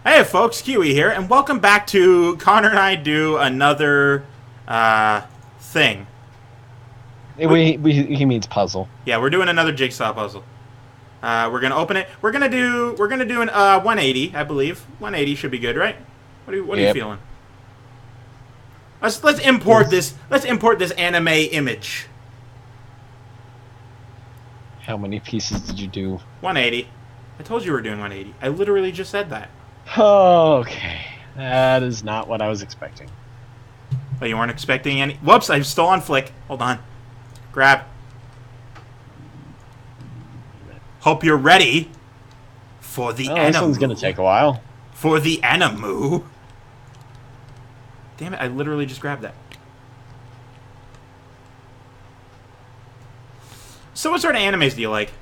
Hey folks, Keywii here, and welcome back to Connor and I do another thing. He means puzzle. Yeah, we're doing another Jigsaw puzzle. We're gonna open it. We're gonna do an 180, I believe. 180 should be good, right? What are you feeling? Let's import this. Let's import this anime image. How many pieces did you do? 180. I told you we were doing 180. I literally just said that. Okay, that is not what I was expecting. Oh, you weren't expecting any? Whoops! I'm still on flick. Hold on. Grab. Hope you're ready for the animu. This one's gonna take a while. For the animu. Damn it! I literally just grabbed that. So, what sort of animes do you like?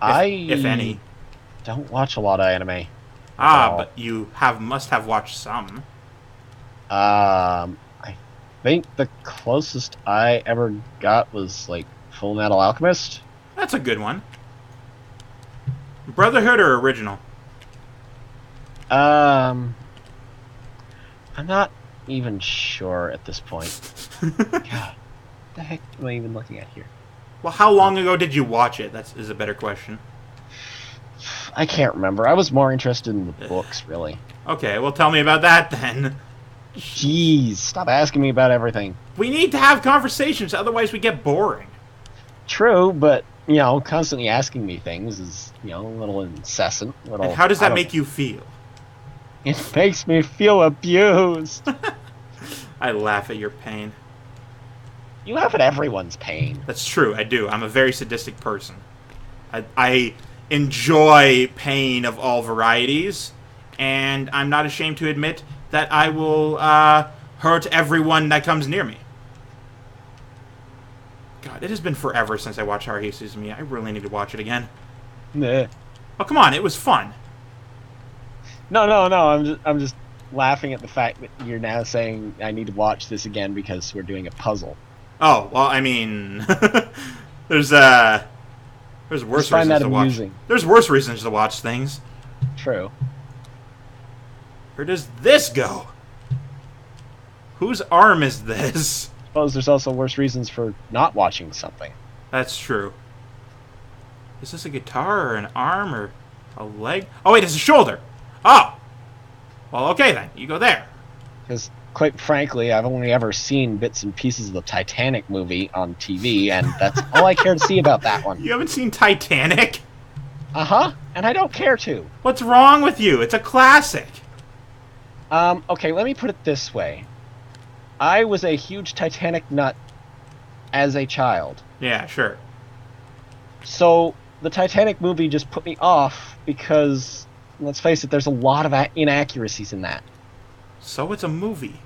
If any. Don't watch a lot of anime. But you must have watched some. I think the closest I ever got was like Full Metal Alchemist. That's a good one. Brotherhood or original? I'm not even sure at this point. God, what the heck am I even looking at here? Well, how long ago did you watch it? That is a better question. I can't remember. I was more interested in the books, really. Okay, well, tell me about that then. Jeez, stop asking me about everything. We need to have conversations, otherwise we get boring. True, but, constantly asking me things is, a little incessant. And how does that make you feel? It makes me feel abused. I laugh at your pain. You laugh at everyone's pain. That's true, I do. I'm a very sadistic person. I enjoy pain of all varieties, and I'm not ashamed to admit that I will hurt everyone that comes near me. God, it has been forever since I watched Haruhi Suzumiya. I really need to watch it again. Nah. Oh, come on, it was fun. No. I'm just laughing at the fact that you're now saying I need to watch this again because we're doing a puzzle. Oh, well, I mean, there's worse reasons to watch. There's worse reasons to watch things. True. Where does this go? Whose arm is this? I suppose there's also worse reasons for not watching something. That's true. Is this a guitar or an arm or a leg? Oh wait, it's a shoulder. Oh! Well, okay then. You go there. Because, quite frankly, I've only ever seen bits and pieces of the Titanic movie on TV, and that's all I care to see about that one. You haven't seen Titanic? Uh-huh, and I don't care to. What's wrong with you? It's a classic. Okay, let me put it this way. I was a huge Titanic nut as a child. Yeah, sure. So, the Titanic movie just put me off because, let's face it, there's a lot of inaccuracies in that. So it's a movie.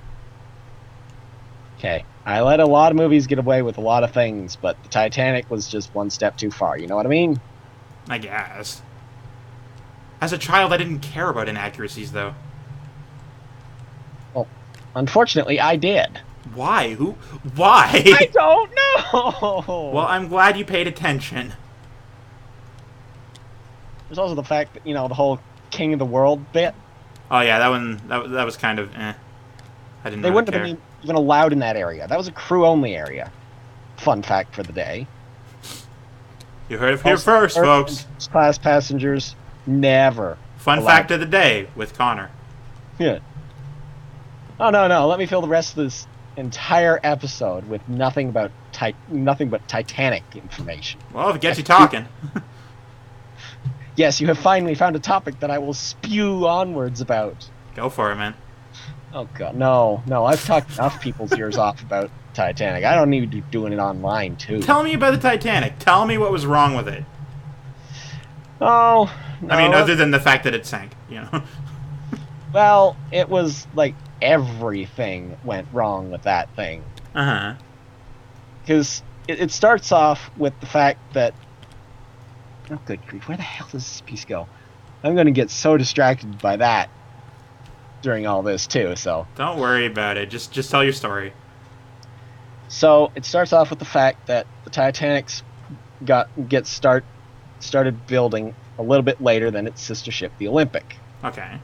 Okay, I let a lot of movies get away with a lot of things, but the Titanic was just one step too far, you know what I mean? I guess. As a child, I didn't care about inaccuracies, though. Well, unfortunately, I did. Why? Why? I don't know! Well, I'm glad you paid attention. There's also the fact that, the whole King of the World bit. Oh yeah, that one, that was kind of, I didn't know. They wouldn't have been even allowed in that area. That was a crew-only area. Fun fact for the day. You heard it here first, folks. Class passengers, never. Fun fact of the day with Connor. Yeah. Oh, no. Let me fill the rest of this entire episode with nothing but Titanic information. Well, if it gets you talking. Yes, you have finally found a topic that I will spew onwards about. Go for it, man. Oh, God. No. I've talked enough people's ears off about Titanic. I don't need to be doing it online, too. Tell me about the Titanic. Tell me what was wrong with it. Oh, no. I mean, other than the fact that it sank, Well, it was like everything went wrong with that thing. Uh-huh. Because it starts off with the fact that... Oh, good grief. Where the hell does this piece go? I'm going to get so distracted by that during all this, too, so... Don't worry about it. Just tell your story. So, it starts off with the fact that the Titanic's started building a little bit later than its sister ship, the Olympic. Okay.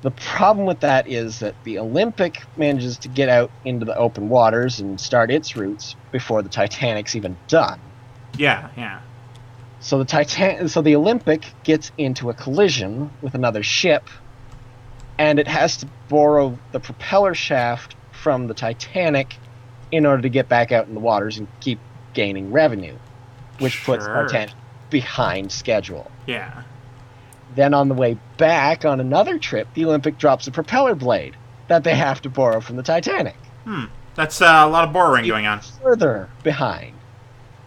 The problem with that is that the Olympic manages to get out into the open waters and start its routes before the Titanic's even done. Yeah, yeah. So the Olympic gets into a collision with another ship, and it has to borrow the propeller shaft from the Titanic in order to get back out in the waters and keep gaining revenue, which puts Titanic behind schedule. Yeah. Then on the way back on another trip, the Olympic drops a propeller blade that they have to borrow from the Titanic. That's a lot of borrowing going on. Further behind.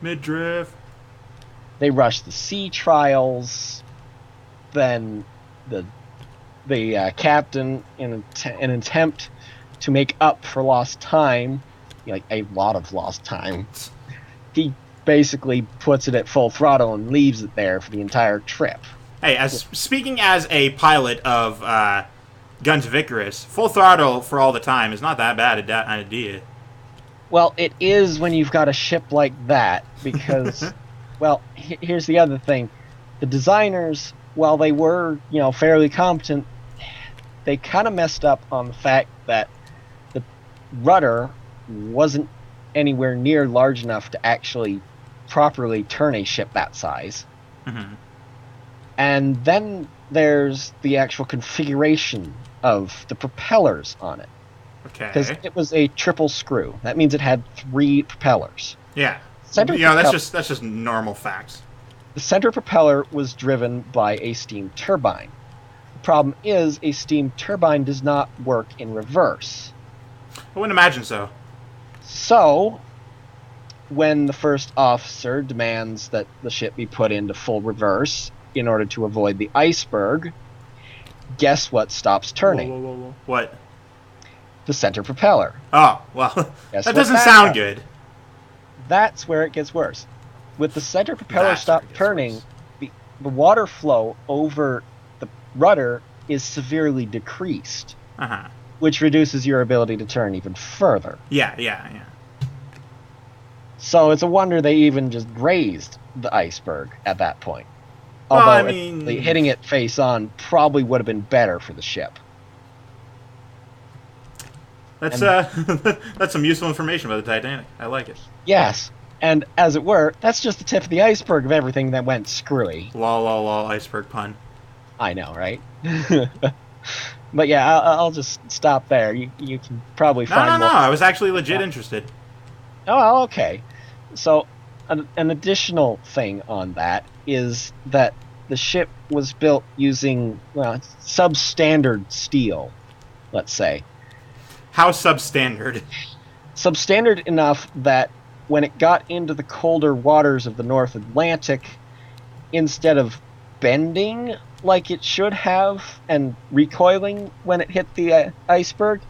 Midriff. They rush the sea trials. Then the captain, in an attempt to make up for lost time, like a lot of lost time, he basically puts it at full throttle and leaves it there for the entire trip. Hey, speaking as a pilot of Guns of Icarus, full throttle for all the time is not that bad an idea. Well, it is when you've got a ship like that, because, well, here's the other thing. The designers, while they were, fairly competent, they kind of messed up on the fact that the rudder wasn't anywhere near large enough to actually properly turn a ship that size. Mm-hmm. And then there's the actual configuration of the propellers on it. Okay. Because it was a triple screw. That means it had 3 propellers. Yeah. That's just normal facts. The center propeller was driven by a steam turbine. The problem is a steam turbine does not work in reverse. I wouldn't imagine so. So, when the first officer demands that the ship be put into full reverse in order to avoid the iceberg, guess what stops turning? Whoa. What? The center propeller. Oh, well, that doesn't sound good. That's where it gets worse. With the center propeller stopped turning, the water flow over the rudder is severely decreased, which reduces your ability to turn even further. Yeah. So it's a wonder they even just grazed the iceberg at that point. Well, Although hitting it face on probably would have been better for the ship. That's that's some useful information about the Titanic. I like it. Yes, and as it were, that's just the tip of the iceberg of everything that went screwy. Lol, iceberg pun. I know, right? But yeah, I'll just stop there. You can probably find more. No, I was actually legit interested. Oh, okay. So, an additional thing on that is that the ship was built using, substandard steel, let's say. How substandard? Substandard enough that when it got into the colder waters of the North Atlantic, instead of bending like it should have and recoiling when it hit the iceberg,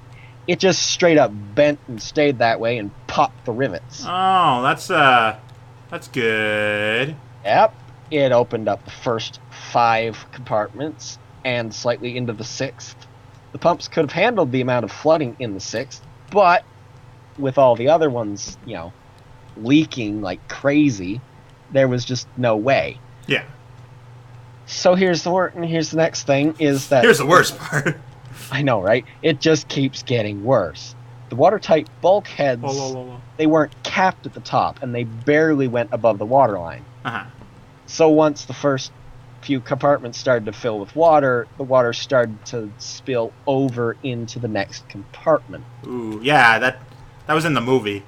it just straight up bent and stayed that way and popped the rivets. Oh, that's good. Yep. It opened up the first 5 compartments and slightly into the 6th. The pumps could have handled the amount of flooding in the 6th, but with all the other ones, leaking like crazy, there was just no way. Yeah. So here's the next thing is that... Here's the worst part. I know, right? It just keeps getting worse. The watertight bulkheads, they weren't capped at the top, and they barely went above the waterline. So once the first few compartments started to fill with water, the water started to spill over into the next compartment. Ooh, yeah, that was in the movie.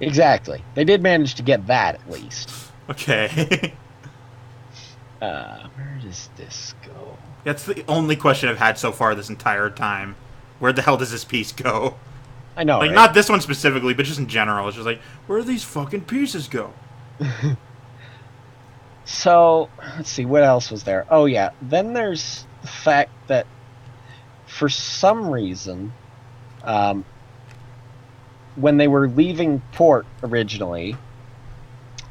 Exactly. They did manage to get that, at least. Okay. Where does this go? That's the only question I've had so far this entire time. Where the hell does this piece go? I know, right? Not this one specifically, but just in general. It's just like, where do these fucking pieces go? So, let's see, what else was there? Oh, yeah. Then there's the fact that, for some reason, when they were leaving port originally,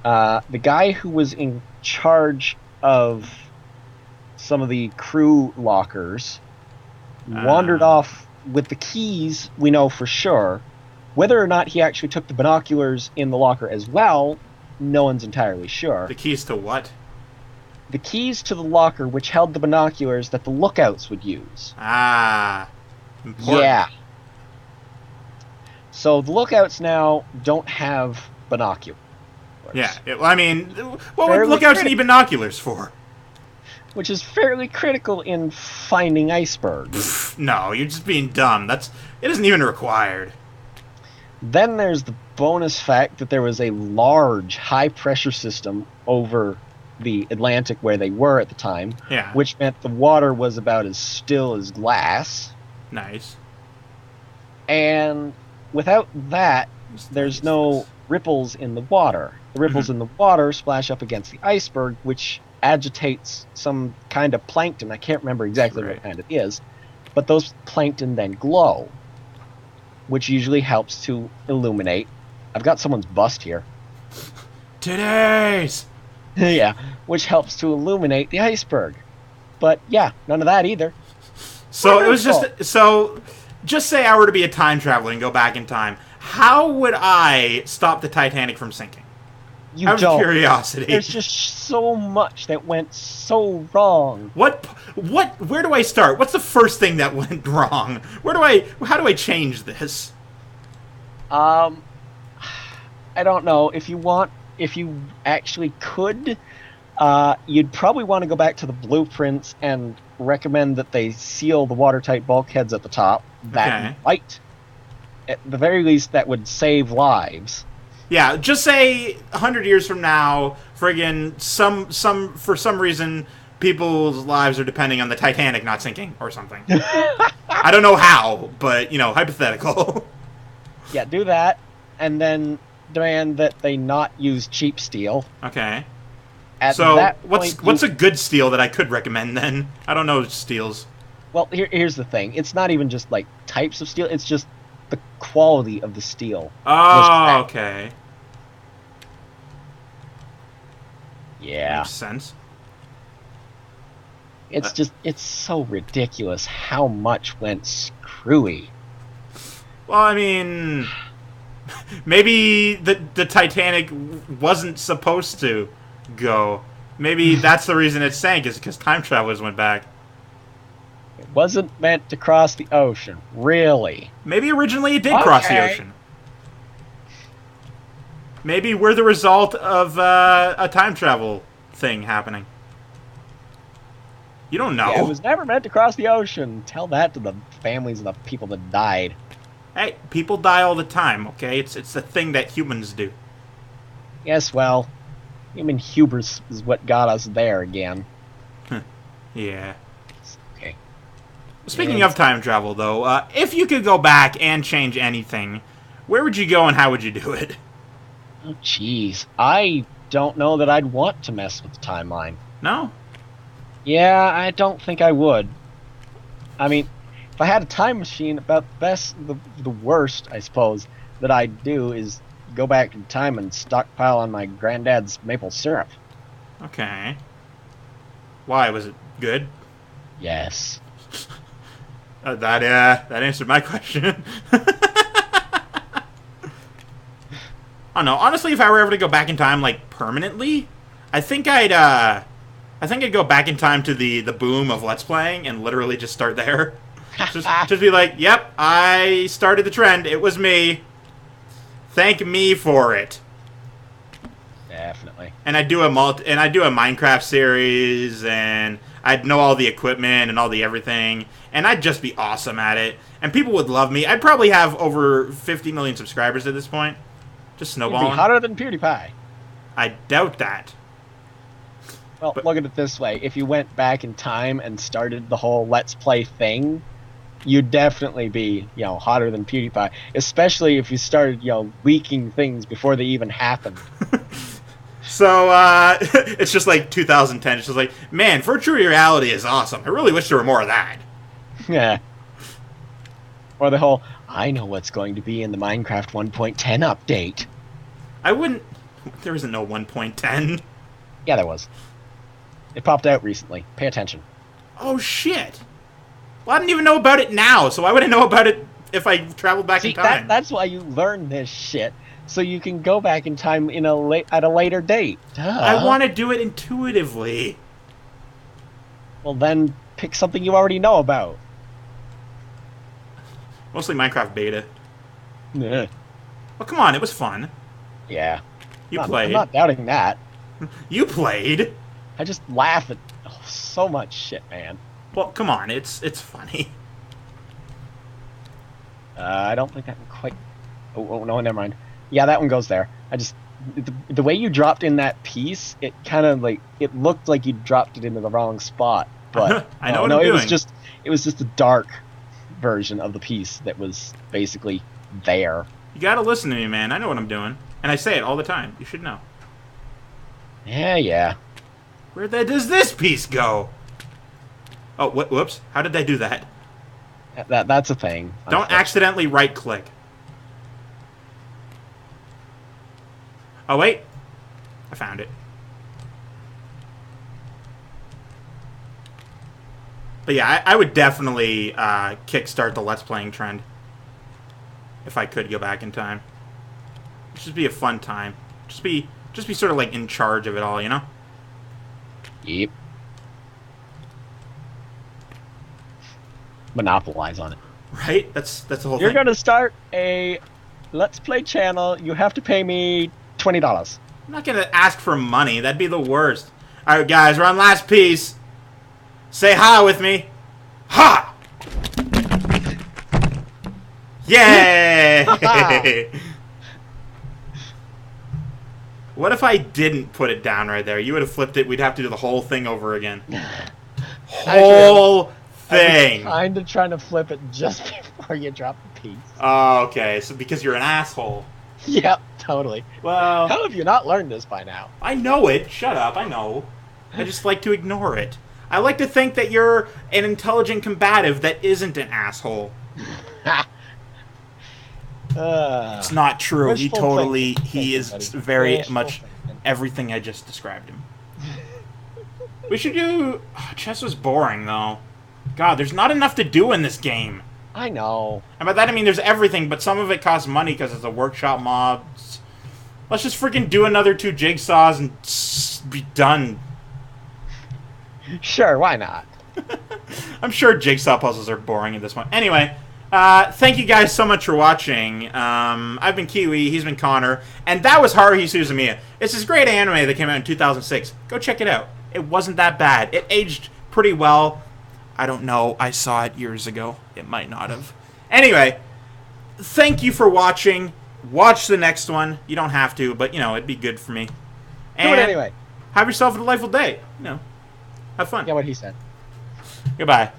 the guy who was in charge of some of the crew lockers wandered off with the keys, we know for sure. Whether or not he actually took the binoculars in the locker as well, no one's entirely sure. The keys to what? the keys to the locker which held the binoculars that the lookouts would use. Ah, important. Yeah. So the lookouts now don't have binoculars. Yeah, I mean, what would Fairly lookouts need binoculars for? Which is fairly critical in finding icebergs. No, you're just being dumb. It isn't even required. Then there's the bonus fact that there was a large, high-pressure system over the Atlantic where they were at the time, Yeah. which meant the water was about as still as glass. Nice. And without that, there's no ripples in the water. The ripples in the water splash up against the iceberg, which agitates some kind of plankton. I can't remember exactly what kind it is, but those plankton then glow, which usually helps to illuminate. I've got someone's bust here. Today's. Yeah, which helps to illuminate the iceberg. But yeah, none of that either. So it was just say I were to be a time traveler and go back in time. How would I stop the Titanic from sinking? You Out don't. of curiosity. There's just so much that went so wrong. Where do I start? What's the first thing that went wrong? How do I change this? I don't know. If you actually could, you'd probably want to go back to the blueprints and recommend that they seal the watertight bulkheads at the top. That might, at the very least, that would save lives. Yeah, just say 100 years from now, friggin' for some reason, people's lives are depending on the Titanic not sinking or something. I don't know how, but, hypothetical. Yeah, do that, and then demand that they not use cheap steel. Okay. So that point, what's a good steel that I could recommend then? I don't know steels. Well, here's the thing. It's not even just like types of steel. It's just the quality of the steel. Oh, okay. Yeah. Makes sense. It's so ridiculous how much went screwy. Well, I mean, maybe the Titanic wasn't supposed to go. Maybe that's the reason it sank, is because time travelers went back. It wasn't meant to cross the ocean, really. Maybe originally it did cross the ocean. Maybe we're the result of a time travel thing happening. You don't know. Yeah, it was never meant to cross the ocean. Tell that to the families of the people that died. Hey, people die all the time, okay? It's the thing that humans do. Yes, well, human hubris is what got us there again. Yeah. Okay. Speaking of time travel, though, if you could go back and change anything, where would you go and how would you do it? Oh, jeez. I don't know that I'd want to mess with the timeline. No? Yeah, I don't think I would. I mean, if I had a time machine, about the worst, I suppose, that I'd do is go back in time and stockpile on my granddad's maple syrup. Okay. Why? Was it good? Yes. That answered my question. I don't know. Honestly, if I were ever to go back in time, like, permanently, I think I'd go back in time to the boom of Let's Playing and literally just start there. just be like, yep, I started the trend. It was me. Thank me for it. Definitely. And I'd do a Minecraft series, and I'd know all the equipment and all the everything, and I'd just be awesome at it. And people would love me. I'd probably have over 50 million subscribers at this point. Just snowballing. You'd be hotter than PewDiePie. I doubt that. Well, look at it this way. If you went back in time and started the whole Let's Play thing, you'd definitely be, hotter than PewDiePie. Especially if you started, leaking things before they even happened. So, it's just like 2010. It's just like, man, virtual reality is awesome. I really wish there were more of that. Yeah. Or the whole, I know what's going to be in the Minecraft 1.10 update. I wouldn't... There isn't no 1.10. Yeah, there was. It popped out recently. Pay attention. Oh, shit. Well, I didn't even know about it now, so why would I know about it if I traveled back in time? That's why you learn this shit, so you can go back in time at a later date. Duh. I want to do it intuitively. Well, then pick something you already know about. Mostly Minecraft beta. Ugh. Well, come on, it was fun. Yeah. You I'm played. not doubting that. You played. I just laugh at so much shit, man. Well, come on, it's funny. I don't think I can quite... Oh, no, never mind. Yeah, that one goes there. I just... The way you dropped in that piece, it kind of like... It looked like you dropped it into the wrong spot. But I know what no, I'm it doing. was just a dark version of the piece that was basically there. You gotta listen to me, man. I know what I'm doing. And I say it all the time. You should know. Yeah. Where does this piece go? Oh, whoops. How did I do that? That's a thing. Don't accidentally right-click. Oh, wait. I found it. But yeah, I would definitely kickstart the Let's Playing trend. If I could go back in time. It'd just be a fun time. Just be sort of like in charge of it all, you know? Yep. Monopolize on it. Right? That's the whole You're thing. gonna start a Let's Play channel. You have to pay me $20. I'm not gonna ask for money. That'd be the worst. Alright, guys, we're on last piece. Say hi with me. Ha! Yay! What if I didn't put it down right there? You would have flipped it. We'd have to do the whole thing over again. Whole thing. I was trying to flip it just before you drop the piece. Oh, okay. So because you're an asshole. Yep, totally. Well, How have you not learned this by now? I know it. Shut up. I know. I just like to ignore it. I like to think that you're an intelligent combative that isn't an asshole. It's not true. He is very much everything I just described him. We should do... Oh, chess was boring, though. God, there's not enough to do in this game. I know. And by that I mean there's everything, but some of it costs money because it's a workshop mobs. Let's just freaking do another 2 jigsaws and be done. Sure, why not? I'm sure jigsaw puzzles are boring at this point. Anyway, thank you guys so much for watching. I've been Keywii, he's been Connor, and that was Haruhi Suzumiya. It's this great anime that came out in 2006. Go check it out. It wasn't that bad. It aged pretty well. I don't know. I saw it years ago. It might not have. Anyway, thank you for watching. Watch the next one. You don't have to, but, you know, it'd be good for me. And do it anyway. Have yourself a delightful day. You know, have fun. Yeah, what he said. Goodbye.